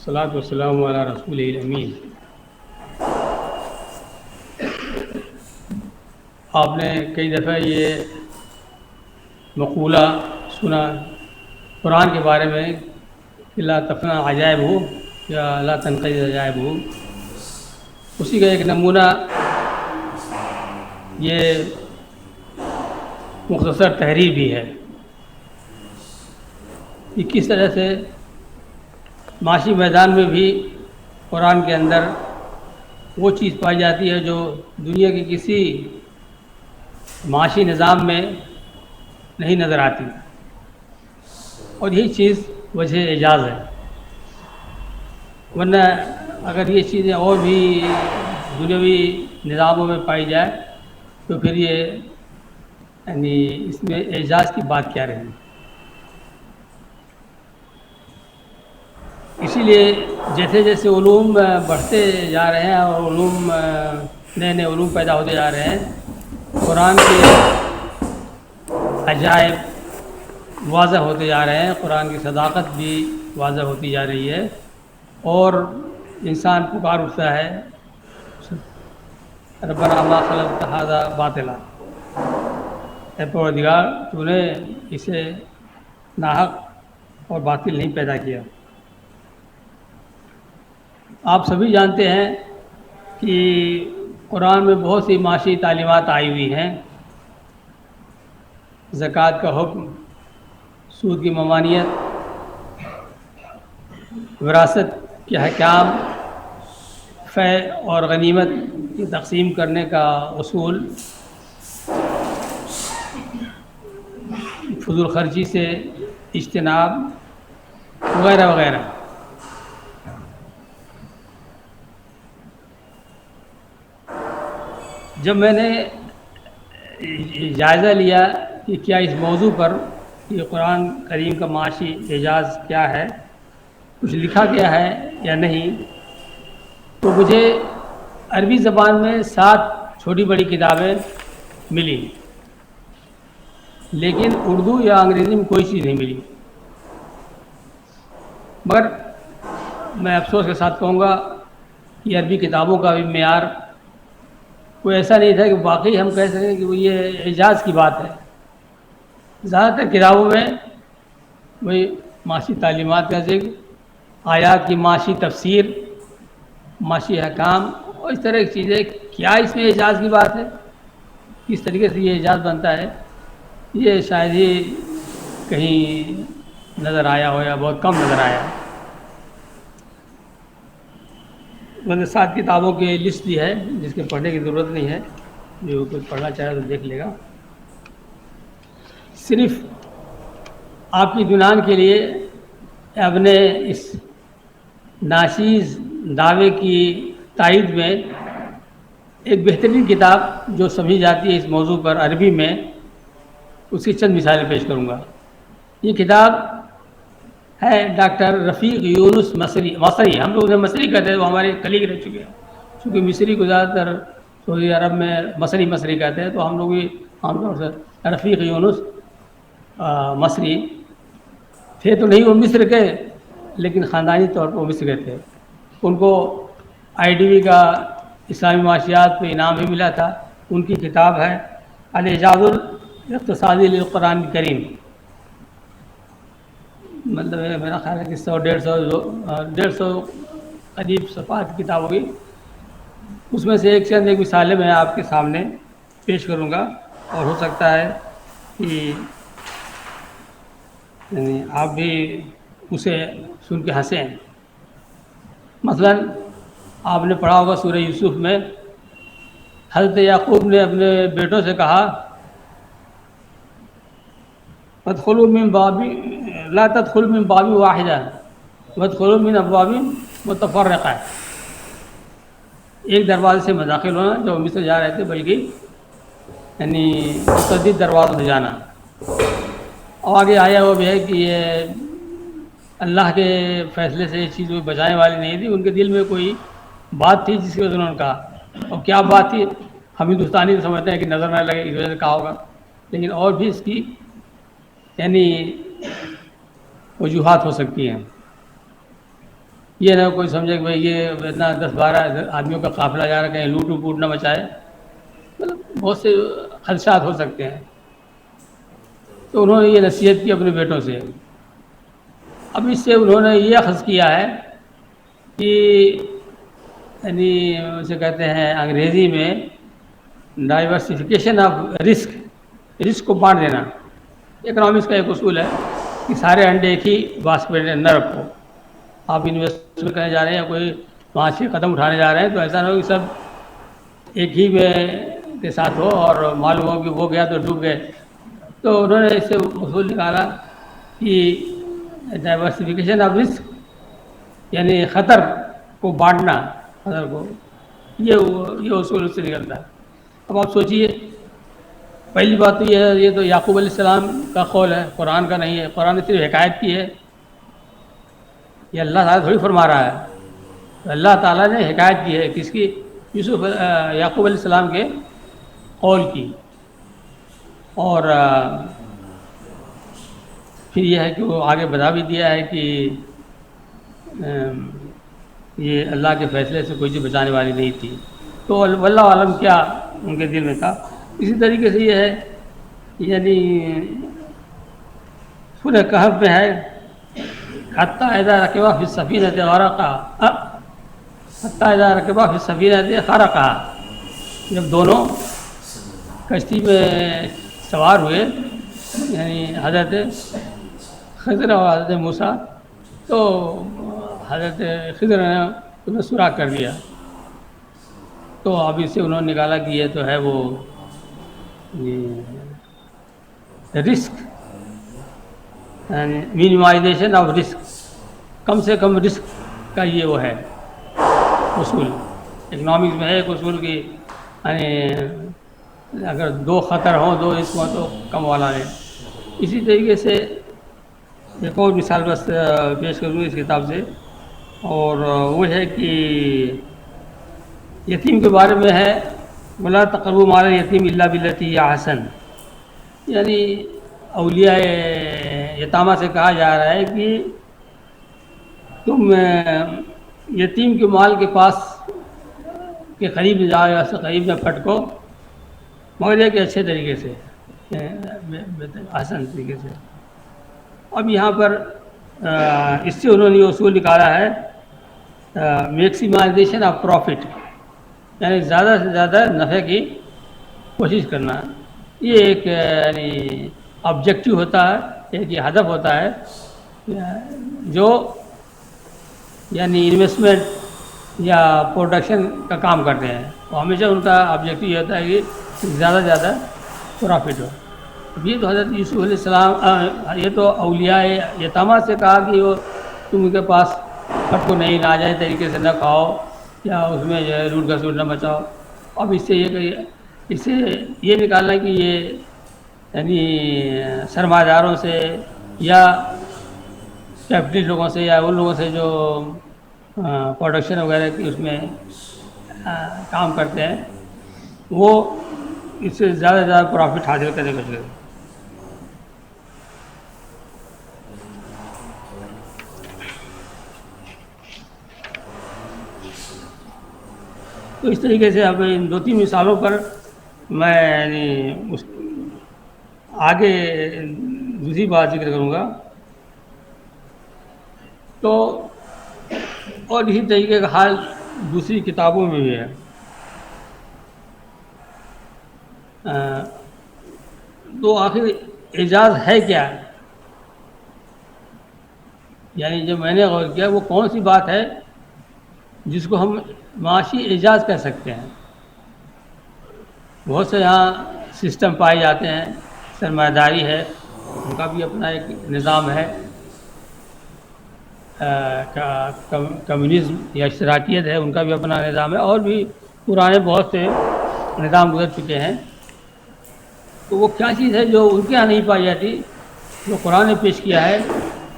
والصلاة والسلام علی رسول الامین۔ آپ نے کئی دفعہ یہ مقولہ سنا قرآن کے بارے میں کہ لا تفنا عجائب ہو یا لا تنقض عجائب ہو، اسی کا ایک نمونہ یہ مختصر تحریر بھی ہے کہ کس طرح سے معاشی میدان میں بھی قرآن کے اندر وہ چیز پائی جاتی ہے جو دنیا کے کسی معاشی نظام میں نہیں نظر آتی، اور یہی چیز وجہ اعجاز ہے۔ ورنہ اگر یہ چیزیں اور بھی دنیاوی نظاموں میں پائی جائے تو پھر یہ یعنی اس میں اعجاز کی بات کیا رہی۔ اسی لیے جیسے جیسے علوم بڑھتے جا رہے ہیں اور علوم نئے نئے علوم پیدا ہوتے جا رہے ہیں، قرآن کے عجائب واضح ہوتے جا رہے ہیں، قرآن کی صداقت بھی واضح ہوتی جا رہی ہے، اور انسان پکار اٹھتا ہے ربنا ما خلقت ھذا باطلا، اے پروردگار تو نے اسے ناحق اور باطل نہیں پیدا کیا۔ آپ سبھی جانتے ہیں کہ قرآن میں بہت سی معاشی تعلیمات آئی ہوئی ہیں، زکوٰۃ کا حکم، سود کی ممانعت، وراثت کے احکام، فے اور غنیمت کی تقسیم کرنے کا اصول، فضول خرچی سے اجتناب وغیرہ وغیرہ۔ جب میں نے جائزہ لیا کہ کیا اس موضوع پر یہ قرآن کریم کا معاشی اعجاز کیا ہے، کچھ لکھا گیا ہے یا نہیں، تو مجھے عربی زبان میں 7 چھوٹی بڑی کتابیں ملی، لیکن اردو یا انگریزی میں کوئی چیز نہیں ملی۔ مگر میں افسوس کے ساتھ کہوں گا کہ عربی کتابوں کا بھی معیار کوئی ایسا نہیں تھا کہ واقعی ہم کہہ سکیں کہ وہ یہ اعجاز کی بات ہے۔ زیادہ تر کتابوں میں وہی معاشی تعلیمات کا ذکر، آیات کی معاشی تفسیر، معاشی احکام اور اس طرح کی چیزیں۔ کیا اس میں اعجاز کی بات ہے، کس طریقے سے یہ اعجاز بنتا ہے، یہ شاید ہی کہیں نظر آیا ہو یا بہت کم نظر آیا۔ میں نے 7 کتابوں کی لسٹ دی ہے، جس کے پڑھنے کی ضرورت نہیں ہے، جو کوئی پڑھنا چاہے تو دیکھ لے گا۔ صرف آپ کی اطمینان کے لیے اپنے اس ناچیز دعوے کی تائید میں ایک بہترین کتاب جو سمجھی جاتی ہے اس موضوع پر عربی میں، اس کی چند مثالیں پیش کروں گا۔ یہ کتاب ہے ڈاکٹر رفیق یونس مصری، ہم لوگ انہیں مصری کہتے ہیں، وہ ہمارے کلیگ رہ چکے ہیں، چونکہ مصری کو زیادہ تر سعودی عرب میں مصری کہتے ہیں، تو ہم لوگ بھی عام طور سے رفیق یونس مصری تھے، تو نہیں وہ مصر کے، لیکن خاندانی طور پر وہ مصر کے تھے۔ ان کو IDB کا اسلامی معاشیات پہ انعام بھی ملا تھا۔ ان کی کتاب ہے الاعجاز الاقتصادی للقرآن الکریم، مطلب میرا خیال ہے کہ 100-150 قریب صفحات کی کتاب ہوگی۔ اس میں سے ایک مثالیں میں آپ کے سامنے پیش کروں گا، اور ہو سکتا ہے کہ آپ بھی اسے سن کے ہنسیں۔ مثلا آپ نے پڑھا ہوگا سورہ یوسف میں حضرت یعقوب نے اپنے بیٹوں سے کہا وَادْخُلُوا مِن بَابٍ لَا تَدْخُلُوا مِن بَابٍ وَاحِدٍ وَادْخُلُوا مِن أَبْوَابٍ مُتَفَرِّقَةٍ، ایک دروازے سے مت داخل ہونا جو مصر جا رہے تھے، بلکہ یعنی متعدد دروازوں سے جانا۔ اور آگے آیا وہ بھی ہے کہ یہ اللہ کے فیصلے سے یہ چیز کوئی بچانے والی نہیں تھی، ان کے دل میں کوئی بات تھی جس کی وجہ سے انہوں نے کہا۔ اور کیا بات تھی، ہم ہندوستانی تو سمجھتے ہیں کہ نظر نہ لگے اس وجہ سے کہا ہوگا، لیکن اور بھی اس کی یعنی وجوہات ہو سکتی ہیں۔ یہ نہ کوئی سمجھے کہ بھائی یہ اتنا 10-12 آدمیوں کا قافلہ جا رہا ہے، کہیں لوٹ پوٹ نہ مچائے، مطلب بہت سے خدشات ہو سکتے ہیں. تو انہوں نے یہ نصیحت کی اپنے بیٹوں سے. اب اس سے انہوں نے یہ اخذ کیا ہے کہ یعنی اسے کہتے ہیں انگریزی میں ڈائیورسیفیکیشن آف رسک کو بانٹ دینا. اکنامکس کا ایک اصول ہے کہ سارے انڈے ایک ہی باسکٹ میں نہ رکھو. آپ انویسٹمنٹ کرنے جا رہے ہیں یا کوئی 5-6 قدم اٹھانے جا رہے ہیں تو ایسا نہ ہو کہ سب ایک ہی میں کے ساتھ ہو اور معلوم ہو کہ وہ گیا تو ڈوب گئے. تو انہوں نے اس سے اصول نکالا کہ ڈائیورسیفیکیشن آف رسک یعنی خطر کو بانٹنا، خطر کو، یہ اصول اس سے نکلتا ہے. اب آپ سوچئے، پہلی بات تو یہ ہے، یہ تو یعقوب علیہ السلام کا قول ہے، قرآن کا نہیں ہے. قرآن نے صرف حکایت کی ہے، یہ اللہ تعالیٰ تھوڑی فرما رہا ہے. تو اللہ تعالیٰ نے حکایت کی ہے کس کی؟ یعقوب علیہ السلام کے قول کی. اور پھر یہ ہے کہ وہ آگے بتا بھی دیا ہے کہ یہ اللہ کے فیصلے سے کوئی چیز بچانے والی نہیں تھی. تو واللہ عالم کیا ان کے دل میں تھا. اسی طریقے سے یہ ہے، یعنی سورہ کہف میں ہے حتی اذا رکبا فی السفینۃ غرقا، حتی اذا رکبا فی السفینۃ خرقا، جب دونوں کشتی میں سوار ہوئے، یعنی حضرت خضر اور حضرت موسیٰ، تو حضرت خضر نے انہیں سوراخ کر دیا. تو اب اس سے انہوں نے نکالا کہ یہ تو ہے وہ رسک، یعنی مینیمائزیشن آف رسک، کم سے کم رسک کا یہ وہ ہے اصول. اکنامکس میں ہے ایک اصول کی یعنی اگر 2 خطر ہوں، 2 رسک ہوں تو کم والا لیں. اسی طریقے سے ایک اور مثال بس پیش کروں اس کتاب سے، اور وہ ہے کہ یتیم کے بارے میں ہے وَلَا تَقْرَبُوا مَالَ الْيَتِيمِ إِلَّا بِالَّتِي هِيَ أَحْسَنُ. یعنی اولیاء یتامہ سے کہا جا رہا ہے کہ تم یتیم کے مال کے پاس کے قریب جاؤ یا سے قریب میں پھٹکو، مگر یہ کہ اچھے طریقے سے، آسان طریقے سے. اب یہاں پر اس سے انہوں نے یہ اصول نکالا ہے میکسیمائزیشن آف پروفٹ، یعنی زیادہ سے زیادہ نفع کی کوشش کرنا. یہ ایک یعنی آبجیکٹو ہوتا ہے، ایک یہ ہدف ہوتا ہے جو یعنی انویسٹمنٹ یا پروڈکشن کا کام کرتے ہیں. تو ہمیشہ ان کا آبجیکٹو یہ ہوتا ہے کہ زیادہ سے زیادہ پرافٹ ہو. یہ تو حضرت یوسف علیہ السلام، یہ تو اولیاء یتامہ سے کہا کہ وہ تم کے پاس پھٹ کو نہیں، ناجائز طریقے سے نہ کھاؤ یا اس میں جو ہے لوٹ گھسوٹ نہ بچاؤ. اب اس سے یہ کہ اس سے یہ نکالنا کہ یہ یعنی سرمایہ داروں سے یا کیپٹل لوگوں سے یا ان لوگوں سے جو پروڈکشن وغیرہ کی اس میں کام کرتے ہیں، وہ اس سے زیادہ سے زیادہ پروفٹ حاصل کرنے کی کوشش. تو اس طریقے سے اب ان 2-3 مثالوں پر میں یعنی اس آگے دوسری بات ذکر کروں گا. تو اور اسی طریقے کا حال دوسری کتابوں میں بھی ہے. تو آخر اعجاز ہے کیا؟ یعنی جو میں نے غور کیا وہ کون سی بات ہے جس کو ہم معاشی اعجاز کہہ سکتے ہیں. بہت سے یہاں سسٹم پائے جاتے ہیں، سرمایہ داری ہے، ان کا بھی اپنا ایک نظام ہے، کمیونزم یا اشتراکیت ہے، ان کا بھی اپنا نظام ہے، اور بھی پرانے بہت سے نظام گزر چکے ہیں. تو وہ کیا چیز ہے جو ان کے یہاں نہیں پائی جاتی، جو قرآن نے پیش کیا ہے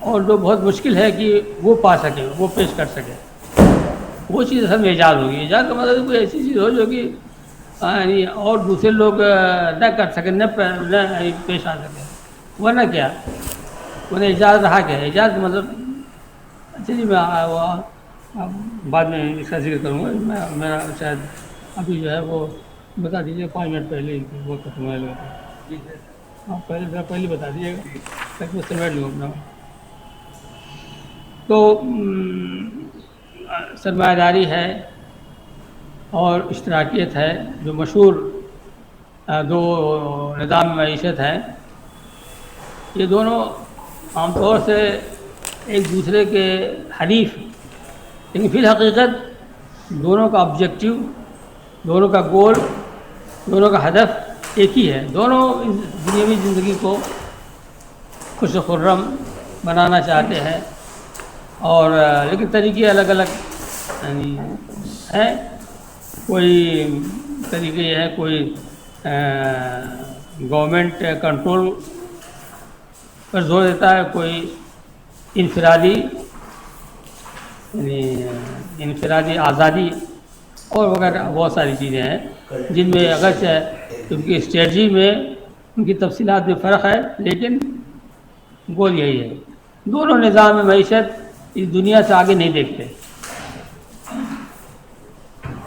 اور جو بہت مشکل ہے کہ وہ پا سکے، وہ پیش کر سکے؟ وہ چیز اصل میں ایجاد ہوگی. ایجاد کا مطلب کوئی ایسی چیز ہو جو کہ یعنی اور دوسرے لوگ نہ کر سکیں، نہ پیش آ سکیں. ورنہ کیا، انہیں ایجاد رہا کیا ہے؟ ایجاد کا مطلب چلیے میں اب بعد میں اس کا ذکر کروں گا. میرا شاید ابھی جو ہے وہ بتا دیجیے 5 منٹ پہلے ہی وہ ختم ہونے لگا تھا. آپ پہلے بتا دیجیے گا تاکہ میں سمیٹ لوں اپنا. تو سرمایہ داری ہے اور اشتراکیت ہے جو مشہور دو نظام معیشت ہیں. یہ دونوں عام طور سے ایک دوسرے کے حریف، لیکن فی الحقیقت دونوں کا آبجیکٹیو، دونوں کا گول، دونوں کا ہدف ایک ہی ہے. دونوں اس دنیاوی زندگی کو خوش و خرم بنانا چاہتے ہیں، اور لیکن طریقے الگ الگ یعنی ہیں. کوئی طریقے یہ ہے، کوئی گورنمنٹ کنٹرول پر زور دیتا ہے، کوئی انفرادی یعنی انفرادی آزادی اور وغیرہ بہت ساری چیزیں ہیں جن میں اگرچہ ان کی اسٹریٹجی میں ان کی تفصیلات میں فرق ہے، لیکن گول یہی ہے. دونوں نظام معیشت اس دنیا سے آگے نہیں دیکھتے.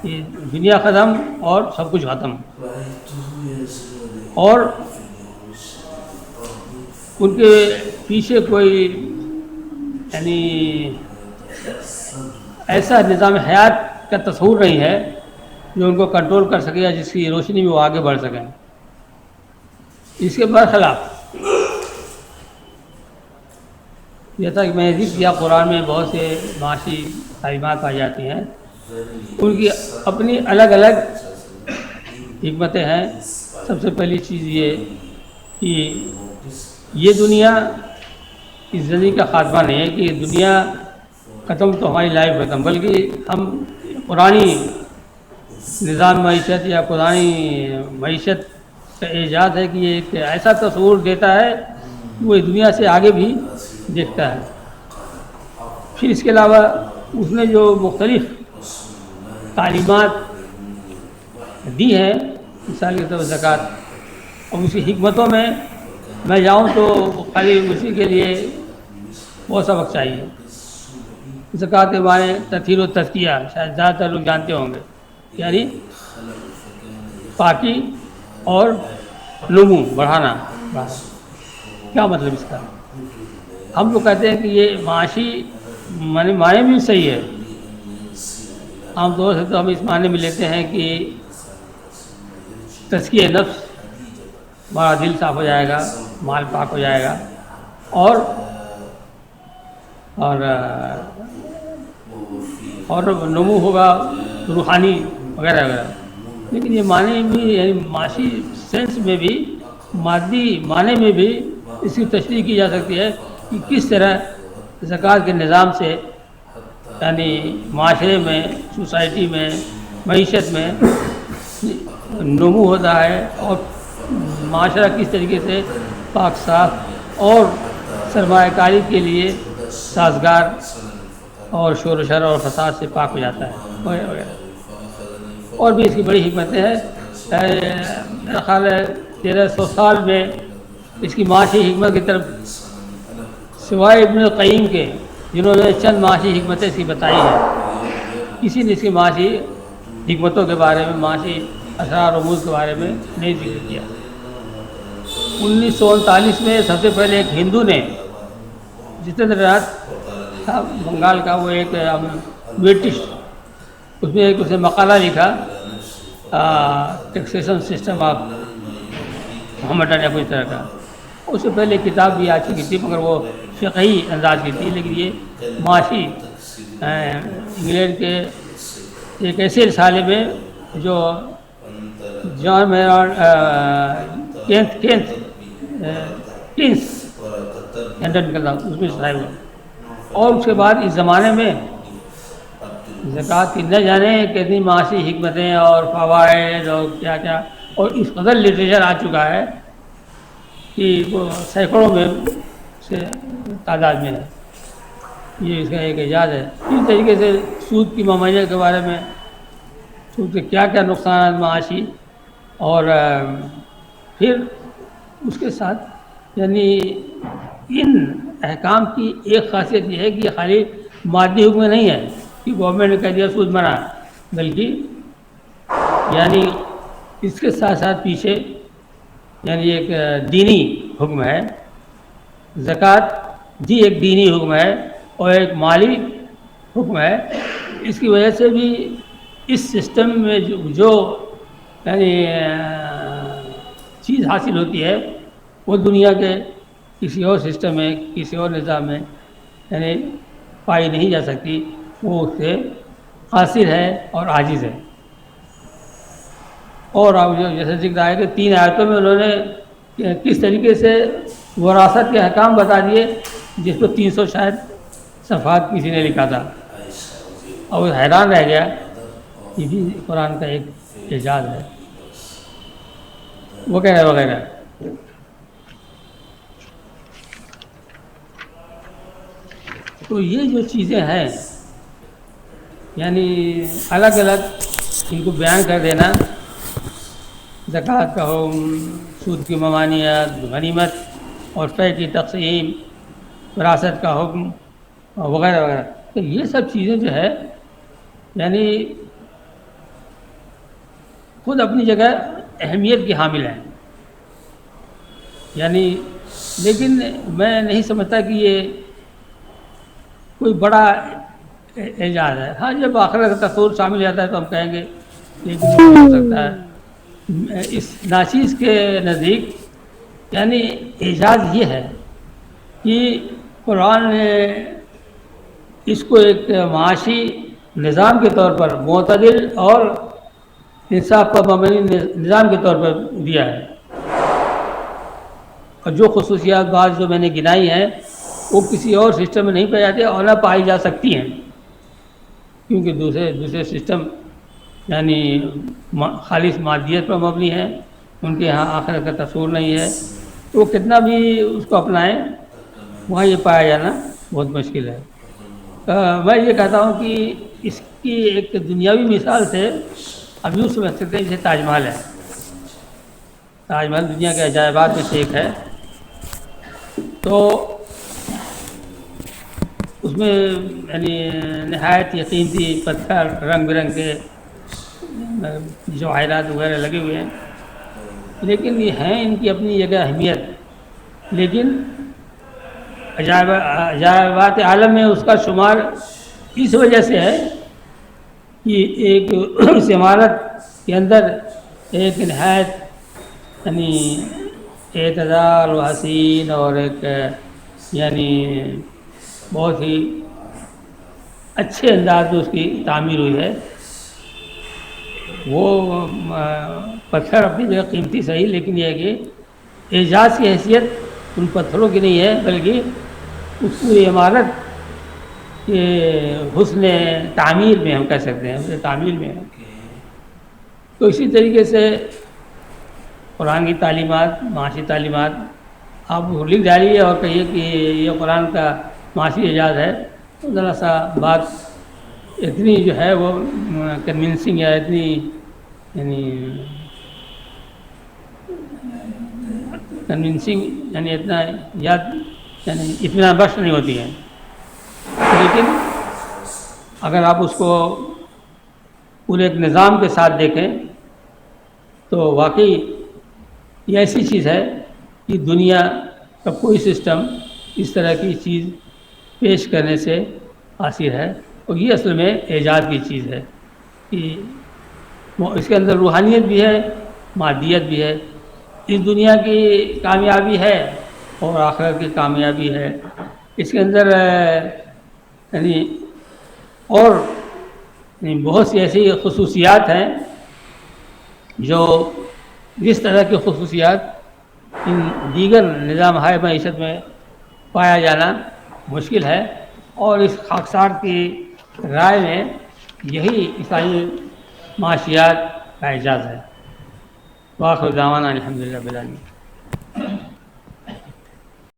یہ دنیا ختم اور سب کچھ ختم، اور ان کے پیچھے کوئی یعنی ایسا نظام حیات کا تصور نہیں ہے جو ان کو کنٹرول کر سکے یا جس کی روشنی میں وہ آگے بڑھ سکیں. اس کے برخلاف جیسا کہ میں نے ذکر کیا، قرآن میں بہت سے معاشی تعلیمات پائی جاتی ہیں. ان کی اپنی الگ الگ حکمتیں ہیں. سب سے پہلی چیز یہ کہ یہ دنیا اس زندگی کا خاتمہ نہیں ہے کہ یہ دنیا ختم تو ہماری لائف ختم، بلکہ ہم قرآنی نظام معیشت یا قرآنی معیشت کا ایجاد ہے کہ یہ ایک ایسا تصور دیتا ہے کہ وہ اس دنیا سے آگے بھی دیکھتا ہے. پھر اس کے علاوہ اس نے جو مختلف تعلیمات دی ہیں، مثال کے طور پر زکوٰۃ، اور اس کی حکمتوں میں جاؤں تو خالی اسی کے لیے بہت سا وقت چاہیے. زکوٰۃ کے معنی تطہیر و تزکیہ شاید زیادہ تر لوگ جانتے ہوں گے، یعنی پاکی اور نمو بڑھانا. کیا مطلب اس کا؟ ہم تو کہتے ہیں کہ یہ معاشی معنی بھی صحیح ہے. عام طور سے تو ہم اس معنی میں لیتے ہیں کہ تزکیہ نفس، ہمارا دل صاف ہو جائے گا، مال پاک ہو جائے گا، اور نمو ہوگا روحانی وغیرہ وغیرہ. لیکن یہ معنی بھی یعنی معاشی سینس میں بھی، مادی معنی میں بھی اس کی تشریح کی جا سکتی ہے کہ کس طرح زکوٰۃ کے نظام سے یعنی معاشرے میں، سوسائٹی میں، معیشت میں نمو ہوتا ہے، اور معاشرہ کس طریقے سے پاک صاف اور سرمایہ کاری کے لیے سازگار اور شور و شر اور فساد سے پاک ہو جاتا ہے وغیرہ وغیرہ. اور بھی اس کی بڑی حکمتیں ہیں. میرا خیال ہے 1300 سال میں اس کی معاشی حکمت کی طرف سوائے ابن القیم کے، جنہوں نے چند معاشی حکمتیں اس کی بتائی ہیں، کسی نے اس کی معاشی حکمتوں کے بارے میں، معاشی اسرار و رموز کے بارے میں نہیں ذکر کیا. 1939 میں سب سے پہلے ایک ہندو نے، جتیندر ناتھ تھا بنگال کا، وہ ایک برٹش، اس میں ایک اسے مقالہ لکھا ٹیکسیشن سسٹم آف محمد یا کوئی طرح کا. اس سے پہلے کتاب بھی آ چکی تھی مگر وہ فقہی انداز کی تھی، لیکن یہ معاشی انگلینڈ کے ایک ایسے رسالے میں جو جان میران کینس لنڈن کا نام، اس میں شائع ہوا. اور اس کے بعد اس زمانے میں زکوٰۃ کی نہ جانے کتنی معاشی حکمتیں اور فوائد اور کیا کیا، اور اس قدر لٹریچر آ چکا ہے کہ وہ سینکڑوں میں سے تعداد میں ہے. یہ اس کا ایک اعجاز ہے. اس طریقے سے سود کی ممانعت کے بارے میں، سود کے کیا کیا نقصانات معاشی، اور پھر اس کے ساتھ یعنی ان احکام کی ایک خاصیت یہ ہے کہ یہ خالی مادی حکم نہیں ہے، کہ گورنمنٹ نے کہہ دیا سود منع، بلکہ یعنی اس کے ساتھ ساتھ پیچھے یعنی ایک دینی حکم ہے، زکوٰۃ بھی ایک دینی حکم ہے اور ایک مالی حکم ہے۔ اس کی وجہ سے بھی اس سسٹم میں جو یعنی چیز حاصل ہوتی ہے وہ دنیا کے کسی اور سسٹم میں، کسی اور نظام میں یعنی پائی نہیں جا سکتی، وہ اس سے قاصر ہے اور عاجز ہے۔ اور اب جیسے ذکر آیا کہ 3 آیتوں میں انہوں نے کس طریقے سے وراثت کے احکام بتا دیے جس کو 300 شاید صفحات کسی نے لکھا تھا، اور وہ حیران رہ گیا۔ یہ بھی قرآن کا ایک اعجاز ہے وغیرہ وغیرہ۔ تو یہ جو چیزیں ہیں یعنی الگ الگ ان کو بیان کر دینا، زکوٰۃ کا حکم، سود کی ممانعت، غنیمت اور فے کی تقسیم، وراثت کا حکم وغیرہ وغیرہ، تو یہ سب چیزیں جو ہے یعنی خود اپنی جگہ اہمیت کی حامل ہیں یعنی، لیکن میں نہیں سمجھتا کہ یہ کوئی بڑا اعجاز ہے۔ ہاں جب آخرت کا تصور شامل جاتا ہے تو ہم کہیں گے لیکن یہ ہو سکتا ہے۔ اس ناچیز کے نزدیک یعنی اعجاز یہ ہے کہ قرآن نے اس کو ایک معاشی نظام کے طور پر معتدل اور انصاف پر مبنی نظام کے طور پر دیا ہے، اور جو خصوصیات بعض جو میں نے گنائی ہیں وہ کسی اور سسٹم میں نہیں پائی جاتی اور نہ پائی جا سکتی ہیں، کیونکہ دوسرے سسٹم یعنی خالص مادیت پر مبنی ہے، ان کے یہاں آخرت کا تصور نہیں ہے، تو وہ کتنا بھی اس کو اپنائیں وہاں یہ پایا جانا بہت مشکل ہے۔ میں یہ کہتا ہوں کہ اس کی ایک دنیاوی مثال سے اب یوں سمجھ سکتے ہیں جیسے تاج محل ہے۔ تاج محل دنیا کے عجائبات میں سے ایک ہے، تو اس میں یعنی نہایت ہی قیمتی پتھر، رنگ برنگ کے جواہرات وغیرہ لگے ہوئے ہیں، لیکن یہ ہیں ان کی اپنی جگہ اہمیت، لیکن عجائبات عالم میں اس کا شمار اس وجہ سے ہے کہ ایک اس عمارت کے اندر ایک نہایت یعنی اعتدال و حسین اور ایک یعنی بہت ہی اچھے انداز میں اس کی تعمیر ہوئی ہے۔ وہ پتھر اپنی جگہ قیمتی صحیح، لیکن یہ ہے کہ اعجاز کی حیثیت ان پتھروں کی نہیں ہے، بلکہ اس پوری عمارت کے حسن تعمیر میں ہم کہہ سکتے ہیں، اسے تعمیر میں ہے۔ تو اسی طریقے سے قرآن کی تعلیمات، معاشی تعلیمات آپ لکھ ڈالیے اور کہیے کہ یہ قرآن کا معاشی اعجاز ہے، تو ذرا سا بات اتنی جو ہے وہ کنونسنگ یا اتنی یعنی کنونسنگ یعنی اتنا یاد یعنی اطمینان بخش نہیں ہوتی ہے۔ لیکن اگر آپ اس کو پورے ایک نظام کے ساتھ دیکھیں تو واقعی یہ ایسی چیز ہے کہ دنیا کا کوئی سسٹم اس طرح کی چیز پیش کرنے سے قاصر ہے، اور یہ اصل میں اعجاز کی چیز ہے کہ اس کے اندر روحانیت بھی ہے، مادیت بھی ہے، اس دنیا کی کامیابی ہے اور آخرت کی کامیابی ہے۔ اس کے اندر یعنی اور بہت سی ایسی خصوصیات ہیں جو جس طرح کی خصوصیات ان دیگر نظام ہائے معیشت میں پایا جانا مشکل ہے، اور اس خاکسار کی رائے میں یہی عیسائی معاشیات کا اعجاز ہے۔ وآخر دعوانا الحمدللہ رب العالمین۔